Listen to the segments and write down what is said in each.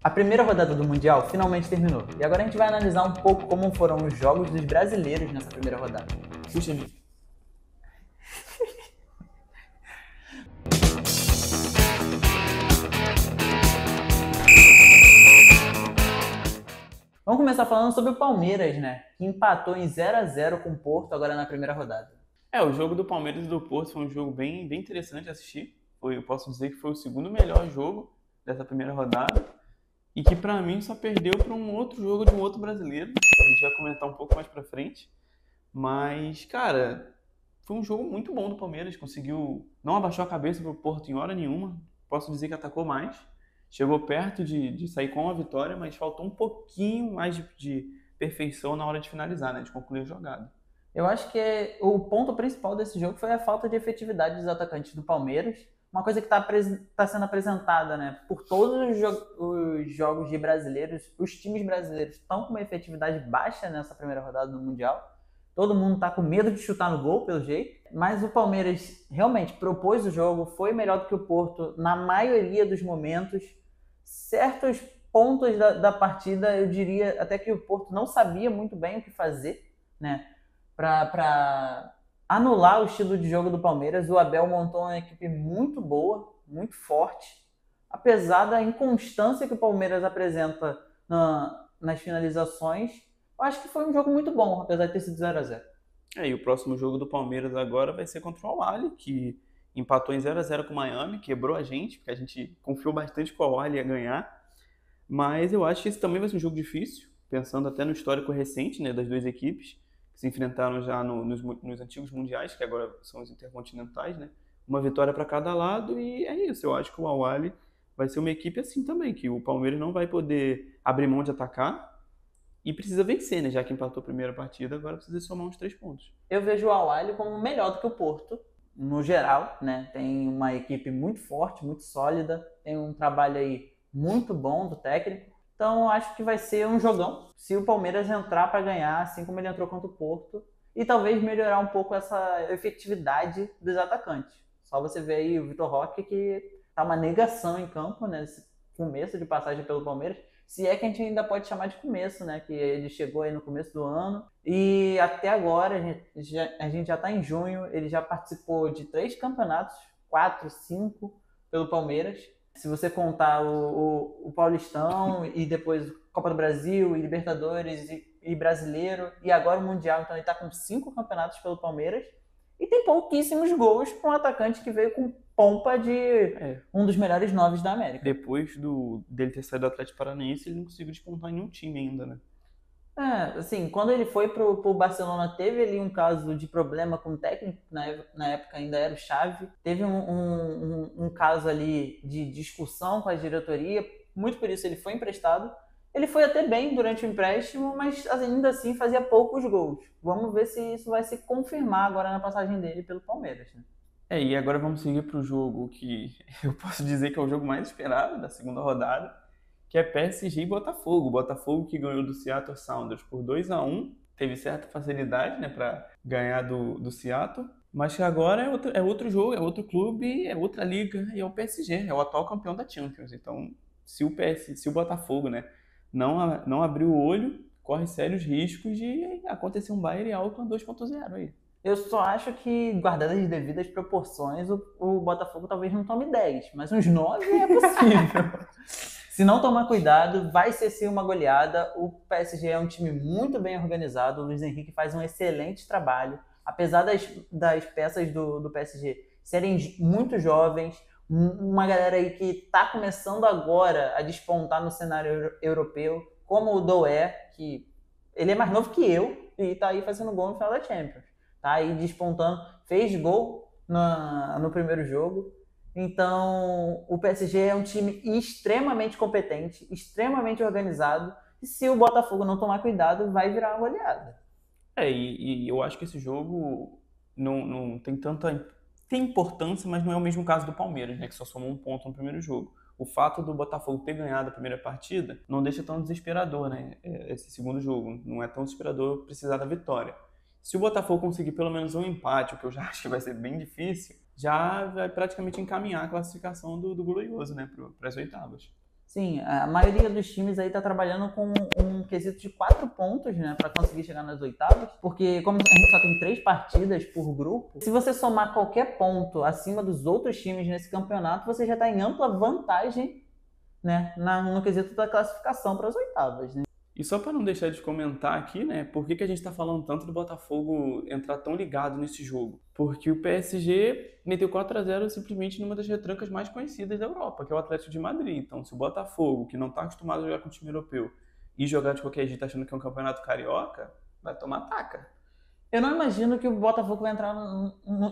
A primeira rodada do Mundial finalmente terminou. E agora a gente vai analisar um pouco como foram os jogos dos brasileiros nessa primeira rodada. Puxa, Vamos começar falando sobre o Palmeiras, né? Que empatou em 0-0 com o Porto agora na primeira rodada. o jogo do Palmeiras e do Porto foi um jogo bem interessante de assistir. Eu posso dizer que foi o segundo melhor jogo dessa primeira rodada e que pra mim só perdeu para um outro jogo de um outro brasileiro. A gente vai comentar um pouco mais pra frente. Mas, cara, foi um jogo muito bom do Palmeiras. Conseguiu, não abaixou a cabeça pro Porto em hora nenhuma. Posso dizer que atacou mais. Chegou perto de sair com a vitória, mas faltou um pouquinho mais de perfeição na hora de finalizar, né? De concluir a jogada. Eu acho que o ponto principal desse jogo foi a falta de efetividade dos atacantes do Palmeiras. Uma coisa que está sendo apresentada, né, por todos os jogos de brasileiros. Os times brasileiros estão com uma efetividade baixa nessa primeira rodada do Mundial. Todo mundo está com medo de chutar no gol, pelo jeito. Mas o Palmeiras realmente propôs o jogo, foi melhor do que o Porto na maioria dos momentos. Certos pontos da partida, eu diria até que o Porto não sabia muito bem o que fazer, né, para anular o estilo de jogo do Palmeiras. O Abel montou uma equipe muito boa, muito forte, apesar da inconstância que o Palmeiras apresenta nas finalizações. Eu acho que foi um jogo muito bom, apesar de ter sido 0-0. E o próximo jogo do Palmeiras agora vai ser contra o Al-Ahly, que empatou em 0-0 com o Miami, quebrou a gente, porque a gente confiou bastante que o Al-Ahly ia ganhar. Mas eu acho que esse também vai ser um jogo difícil, pensando até no histórico recente, né, das duas equipes, que se enfrentaram já nos antigos mundiais, que agora são os intercontinentais, né? Uma vitória para cada lado, e é isso. Eu acho que o Al-Ahly vai ser uma equipe assim também, que o Palmeiras não vai poder abrir mão de atacar e precisa vencer, né? Já que empatou a primeira partida, agora precisa somar uns 3 pontos. Eu vejo o Al-Ahly como melhor do que o Porto, no geral, né? Tem uma equipe muito forte, muito sólida, tem um trabalho aí muito bom do técnico. Então acho que vai ser um jogão se o Palmeiras entrar para ganhar, assim como ele entrou contra o Porto, e talvez melhorar um pouco essa efetividade dos atacantes. Só você ver aí o Vitor Roque, que tá uma negação em campo, né? Nesse começo de passagem pelo Palmeiras. Se é que a gente ainda pode chamar de começo, né? Que ele chegou aí no começo do ano. E até agora, a gente já está em junho, ele já participou de 3 campeonatos, 4, 5 pelo Palmeiras. Se você contar o Paulistão e depois Copa do Brasil e Libertadores e Brasileiro e agora o Mundial, então ele está com 5 campeonatos pelo Palmeiras e tem pouquíssimos gols para um atacante que veio com pompa de um dos melhores 9 da América. Depois dele ter saído do Atlético Paranaense, ele não conseguiu despontar em nenhum time ainda, né? Assim, quando ele foi pro Barcelona, teve ali um caso de problema com o técnico, na época ainda era o Xavi. Teve um caso ali de discussão com a diretoria, muito por isso ele foi emprestado. Ele foi até bem durante o empréstimo, mas ainda assim fazia poucos gols. Vamos ver se isso vai se confirmar agora na passagem dele pelo Palmeiras, né? E agora vamos seguir para o jogo que eu posso dizer que é o jogo mais esperado da segunda rodada, que é PSG e Botafogo. Botafogo que ganhou do Seattle Sounders por 2-1, teve certa facilidade, né, para ganhar do Seattle, mas que agora é outro jogo, é outro clube, é outra liga, e é o PSG, é o atual campeão da Champions. Então, se o Botafogo, né, não abrir o olho, corre sérios riscos de acontecer um Bayern e Auckland 2.0 aí. Eu só acho que, guardadas as devidas proporções, o Botafogo talvez não tome 10, mas uns 9 é possível. Se não tomar cuidado, vai ser sim uma goleada. O PSG é um time muito bem organizado. O Luiz Henrique faz um excelente trabalho. Apesar das peças do PSG serem muito jovens, uma galera aí que está começando agora a despontar no cenário europeu, como o Doué, que ele é mais novo que eu e está aí fazendo gol no final da Champions. Tá aí despontando, fez gol no primeiro jogo. Então, o PSG é um time extremamente competente, extremamente organizado, e se o Botafogo não tomar cuidado, vai virar uma goleada. E eu acho que esse jogo não tem tanta... Tem importância, mas não é o mesmo caso do Palmeiras, né, que só somou 1 ponto no primeiro jogo. O fato do Botafogo ter ganhado a primeira partida não deixa tão desesperador, né, esse segundo jogo. Não é tão desesperador precisar da vitória. Se o Botafogo conseguir pelo menos um empate, o que eu já acho que vai ser bem difícil, já vai praticamente encaminhar a classificação do Glorioso, né, para as oitavas. Sim, a maioria dos times aí tá trabalhando com um quesito de 4 pontos, né, para conseguir chegar nas oitavas, porque como a gente só tem 3 partidas por grupo, se você somar qualquer ponto acima dos outros times nesse campeonato, você já está em ampla vantagem, né, no quesito da classificação para as oitavas, né? E só para não deixar de comentar aqui, né, por que a gente está falando tanto do Botafogo entrar tão ligado nesse jogo? Porque o PSG meteu 4-0 simplesmente numa das retrancas mais conhecidas da Europa, que é o Atlético de Madrid. Então, se o Botafogo, que não está acostumado a jogar com o time europeu, e jogar de qualquer jeito achando que é um campeonato carioca, vai tomar taca. Eu não imagino que o Botafogo vai entrar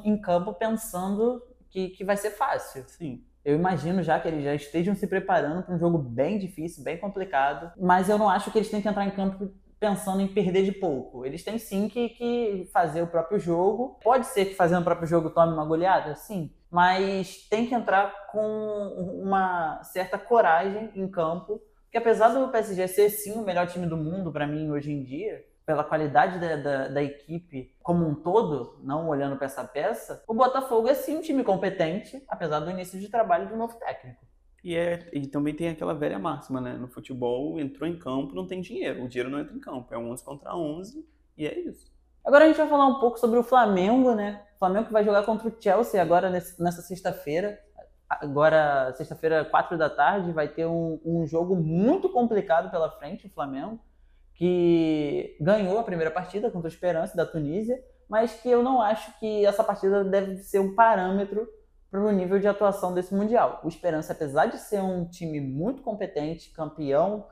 em campo pensando que vai ser fácil. Sim. Eu imagino já que eles já estejam se preparando para um jogo bem difícil, bem complicado, mas eu não acho que eles têm que entrar em campo pensando em perder de pouco. Eles têm sim que fazer o próprio jogo. Pode ser que fazendo o próprio jogo tome uma goleada? Sim. Mas tem que entrar com uma certa coragem em campo, porque apesar do PSG ser sim o melhor time do mundo para mim hoje em dia, pela qualidade da equipe como um todo, não olhando peça a peça, o Botafogo é sim um time competente, apesar do início de trabalho de um novo técnico. E também tem aquela velha máxima, né? No futebol, entrou em campo, não tem dinheiro. O dinheiro não entra em campo. É 11 contra 11 e é isso. Agora a gente vai falar um pouco sobre o Flamengo, né? O Flamengo que vai jogar contra o Chelsea agora nessa sexta-feira. Agora, sexta-feira, 4 da tarde, vai ter um jogo muito complicado pela frente, o Flamengo, que ganhou a primeira partida contra o Esperance da Tunísia, mas que eu não acho que essa partida deve ser um parâmetro para o nível de atuação desse Mundial. O Esperance, apesar de ser um time muito competente, campeão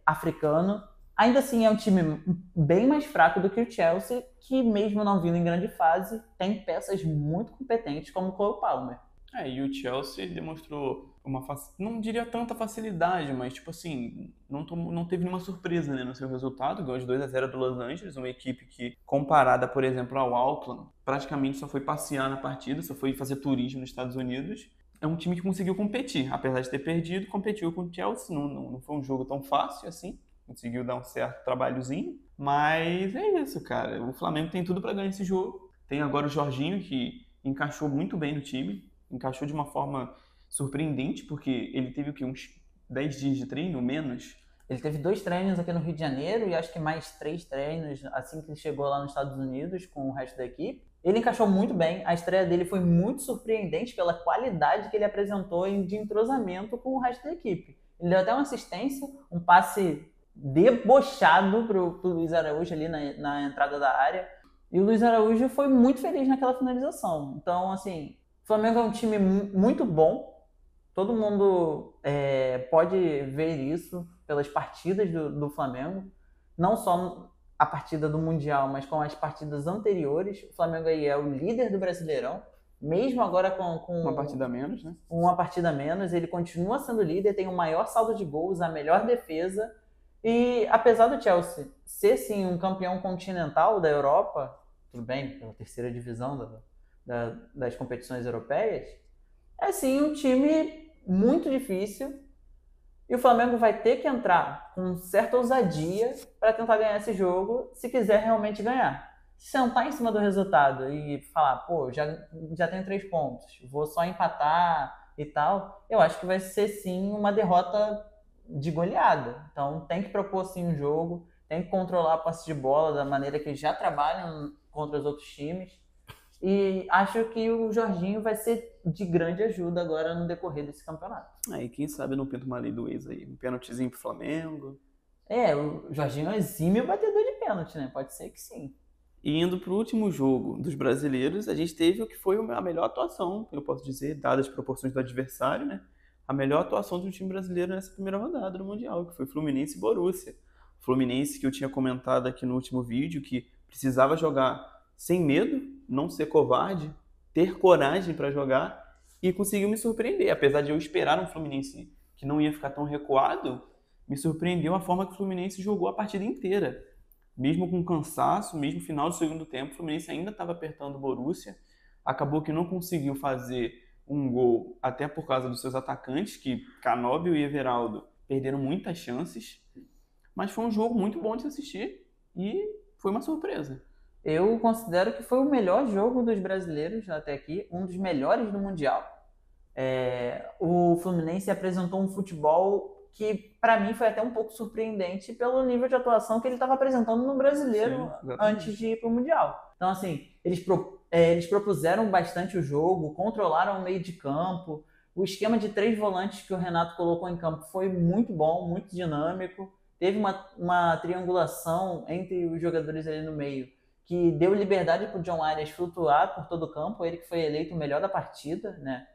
africano, ainda assim é um time bem mais fraco do que o Chelsea, que mesmo não vindo em grande fase, tem peças muito competentes como o Cole Palmer. E o Chelsea demonstrou não diria tanta facilidade, mas tipo assim, não teve nenhuma surpresa, né, no seu resultado. Ganhou de 2-0 do Los Angeles, uma equipe que, comparada, por exemplo, ao Auckland, praticamente só foi passear na partida, só foi fazer turismo nos Estados Unidos. É um time que conseguiu competir, apesar de ter perdido, competiu com o Chelsea, não foi um jogo tão fácil assim, conseguiu dar um certo trabalhozinho, mas é isso, cara. O Flamengo tem tudo para ganhar esse jogo. Tem agora o Jorginho, que encaixou muito bem no time, encaixou de uma forma surpreendente, porque ele teve o quê? Uns 10 dias de treino, menos? Ele teve 2 treinos aqui no Rio de Janeiro e acho que mais 3 treinos assim que ele chegou lá nos Estados Unidos com o resto da equipe. Ele encaixou muito bem, a estreia dele foi muito surpreendente pela qualidade que ele apresentou de entrosamento com o resto da equipe. Ele deu até uma assistência, um passe debochado pro Luiz Araújo ali na entrada da área. E o Luiz Araújo foi muito feliz naquela finalização. Então, assim, o Flamengo é um time muito bom. Todo mundo pode ver isso pelas partidas do Flamengo. Não só a partida do Mundial, mas com as partidas anteriores. O Flamengo aí é o líder do Brasileirão. Mesmo agora com uma partida a menos, né? Uma partida a menos, ele continua sendo líder, tem o maior saldo de gols, a melhor defesa. E apesar do Chelsea ser sim um campeão continental da Europa, tudo bem, pela terceira divisão das competições europeias, é sim um time muito difícil e o Flamengo vai ter que entrar com certa ousadia para tentar ganhar esse jogo se quiser realmente ganhar. Se sentar em cima do resultado e falar, pô, já tenho 3 pontos, vou só empatar e tal, eu acho que vai ser sim uma derrota de goleada. Então tem que propor sim um jogo, tem que controlar a posse de bola da maneira que já trabalham contra os outros times. E acho que o Jorginho vai ser de grande ajuda agora no decorrer desse campeonato. E quem sabe não pinta uma lei do ex aí, um pênaltizinho pro Flamengo. O Jorginho é um exímio batedor de pênalti, né? Pode ser que sim. E indo pro último jogo dos brasileiros, a gente teve o que foi a melhor atuação, eu posso dizer, dadas as proporções do adversário, né? A melhor atuação de um time brasileiro nessa primeira rodada do Mundial, que foi Fluminense e Borussia. Fluminense, que eu tinha comentado aqui no último vídeo, que precisava jogar sem medo, não ser covarde, ter coragem para jogar, e conseguiu me surpreender. Apesar de eu esperar um Fluminense que não ia ficar tão recuado, me surpreendeu a forma que o Fluminense jogou a partida inteira. Mesmo com cansaço, mesmo no final do segundo tempo, o Fluminense ainda estava apertando o Borussia. Acabou que não conseguiu fazer um gol, até por causa dos seus atacantes, que Canóbio e Everaldo perderam muitas chances. Mas foi um jogo muito bom de se assistir e foi uma surpresa. Eu considero que foi o melhor jogo dos brasileiros até aqui, um dos melhores do Mundial. O Fluminense apresentou um futebol que, para mim, foi até um pouco surpreendente pelo nível de atuação que ele estava apresentando no Brasileiro antes de ir para o Mundial. Então, assim, eles propuseram bastante o jogo, controlaram o meio de campo. O esquema de 3 volantes que o Renato colocou em campo foi muito bom, muito dinâmico. Teve uma triangulação entre os jogadores ali no meio, que deu liberdade para o John Arias flutuar por todo o campo, ele que foi eleito o melhor da partida, né?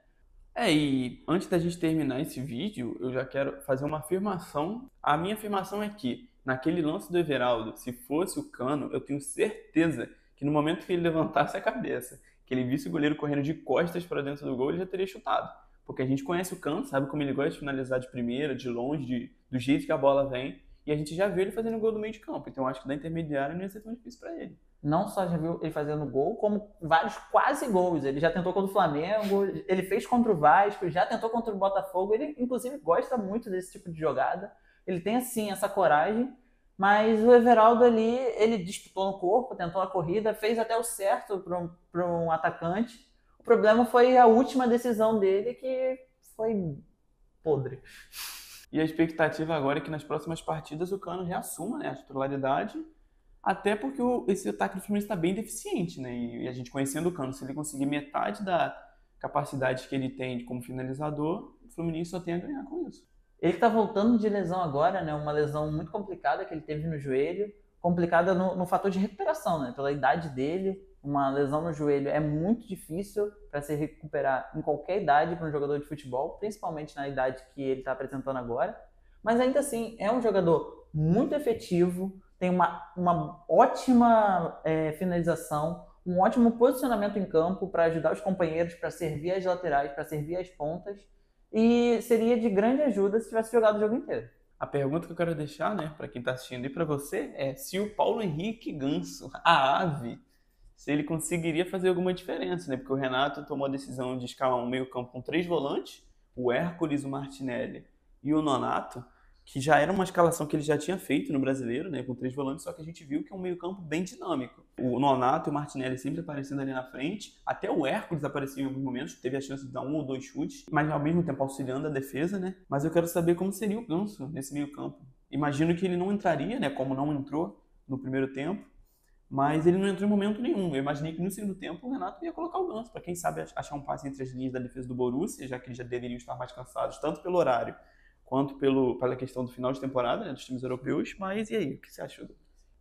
E antes da gente terminar esse vídeo, eu já quero fazer uma afirmação. A minha afirmação é que, naquele lance do Everaldo, se fosse o Cano, eu tenho certeza que no momento que ele levantasse a cabeça, que ele visse o goleiro correndo de costas para dentro do gol, ele já teria chutado. Porque a gente conhece o Cano, sabe como ele gosta de finalizar de primeira, de longe, do jeito que a bola vem, e a gente já viu ele fazendo gol do meio de campo. Então eu acho que da intermediária não ia ser tão difícil para ele. Não só já viu ele fazendo gol, como vários quase gols. Ele já tentou contra o Flamengo, ele fez contra o Vasco, já tentou contra o Botafogo. Ele, inclusive, gosta muito desse tipo de jogada. Ele tem, assim, essa coragem. Mas o Everaldo ali, ele disputou no corpo, tentou a corrida, fez até o certo para um atacante. O problema foi a última decisão dele, que foi podre. E a expectativa agora é que nas próximas partidas o Cano reassuma, né, a titularidade. Até porque esse ataque do Fluminense está bem deficiente, né? E a gente conhecendo o Cano, se ele conseguir metade da capacidade que ele tem como finalizador, o Fluminense só tem a ganhar com isso. Ele está voltando de lesão agora, né? Uma lesão muito complicada que ele teve no joelho, complicada no fator de recuperação, né? Pela idade dele, uma lesão no joelho é muito difícil para se recuperar em qualquer idade para um jogador de futebol, principalmente na idade que ele está apresentando agora. Mas ainda assim, é um jogador muito efetivo, tem uma ótima finalização, um ótimo posicionamento em campo para ajudar os companheiros, para servir as laterais, para servir as pontas, e seria de grande ajuda se tivesse jogado o jogo inteiro. A pergunta que eu quero deixar, né, para quem está assistindo e para você, é se o Paulo Henrique Ganso, a ave, se ele conseguiria fazer alguma diferença, né? Porque o Renato tomou a decisão de escalar um meio-campo com 3 volantes, o Hércules, o Martinelli e o Nonato, que já era uma escalação que ele já tinha feito no Brasileiro, né, com 3 volantes, só que a gente viu que é um meio-campo bem dinâmico. O Nonato e o Martinelli sempre aparecendo ali na frente, até o Hércules aparecia em alguns momentos, teve a chance de dar 1 ou 2 chutes, mas ao mesmo tempo auxiliando a defesa, né? Mas eu quero saber como seria o Ganso nesse meio-campo. Imagino que ele não entraria, né, como não entrou no primeiro tempo, mas ele não entrou em momento nenhum. Eu imaginei que no segundo tempo o Renato ia colocar o Ganso, para quem sabe achar um passe entre as linhas da defesa do Borussia, já que eles já deveriam estar mais cansados, tanto pelo horário quanto pela questão do final de temporada, né, dos times europeus. Mas e aí, o que você achou? Eu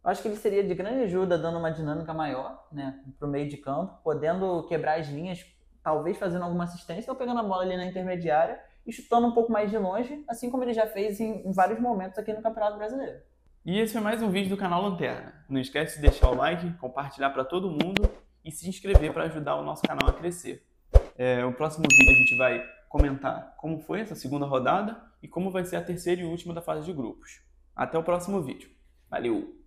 acho que ele seria de grande ajuda, dando uma dinâmica maior, né, para o meio de campo, podendo quebrar as linhas, talvez fazendo alguma assistência ou pegando a bola ali na intermediária e chutando um pouco mais de longe, assim como ele já fez em vários momentos aqui no Campeonato Brasileiro. E esse foi mais um vídeo do canal Lanterna. Não esquece de deixar o like, compartilhar para todo mundo e se inscrever para ajudar o nosso canal a crescer. No próximo vídeo a gente vai comentar como foi essa segunda rodada e como vai ser a terceira e última da fase de grupos. Até o próximo vídeo. Valeu!